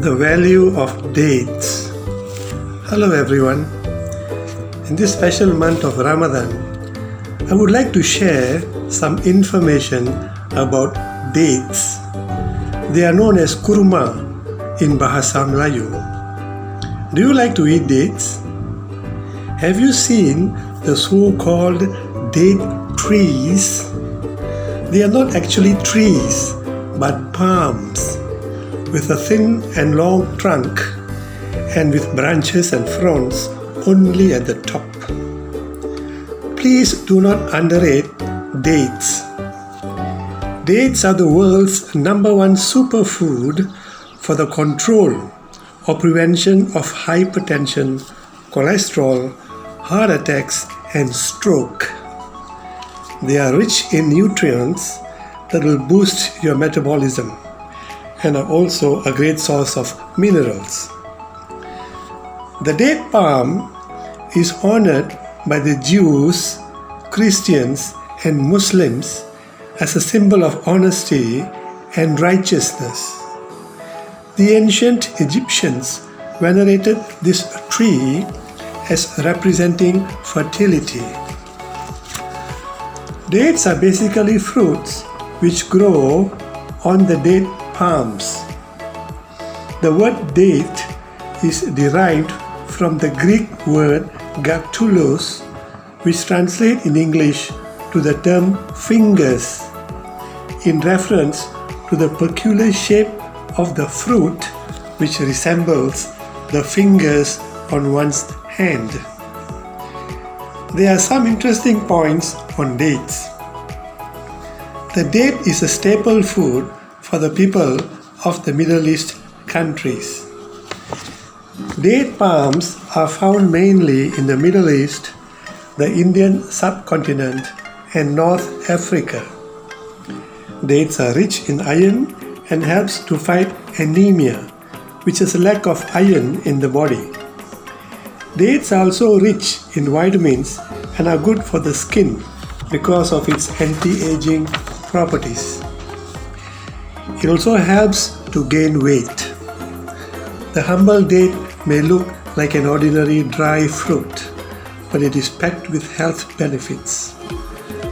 The value of dates. Hello everyone. In this special month of Ramadan, I would like to share some information about dates. They are known as kurma in Bahasa Melayu. Do you like to eat dates? Have you seen the so-called date trees? They are not actually trees, but palms with a thin and long trunk and with branches and fronds only at the top. Please do not underrate dates. Dates are the world's #1 superfood for the control or prevention of hypertension, cholesterol, heart attacks, and stroke. They are rich in nutrients that will boost your metabolism and are also a great source of minerals. The date palm is honored by the Jews, Christians, and Muslims as a symbol of honesty and righteousness. The ancient Egyptians venerated this tree as representing fertility. Dates are basically fruits which grow on the date palms. The word date is derived from the Greek word dactylos, which translates in English to the term fingers, in reference to the peculiar shape of the fruit which resembles the fingers on one's hand. There are some interesting points on dates. The date is a staple food for the people of the Middle East countries. Date palms are found mainly in the Middle East, the Indian subcontinent, and North Africa. Dates are rich in iron and helps to fight anemia, which is a lack of iron in the body. Dates are also rich in vitamins and are good for the skin because of its anti-aging properties. It also helps to gain weight. The humble date may look like an ordinary dry fruit, but it is packed with health benefits.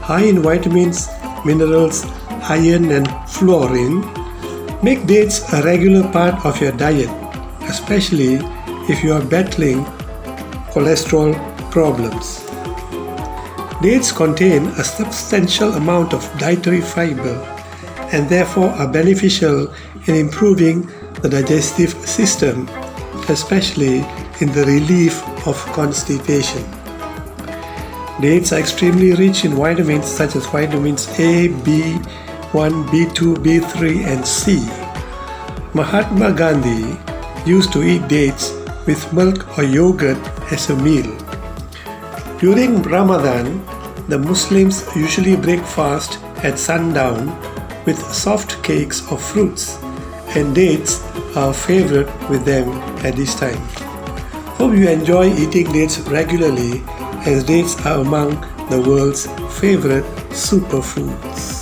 High in vitamins, minerals, iron, and fluorine, make dates a regular part of your diet, especially if you are battling cholesterol problems. Dates contain a substantial amount of dietary fiber and therefore are beneficial in improving the digestive system, especially in the relief of constipation. Dates are extremely rich in vitamins such as vitamins A, B1, B2, B3, and C. Mahatma Gandhi used to eat dates with milk or yogurt as a meal. During Ramadan, the Muslims usually break fast at sundown with soft cakes of fruits, and dates are a favorite with them at this time. Hope you enjoy eating dates regularly, as dates are among the world's favorite superfoods.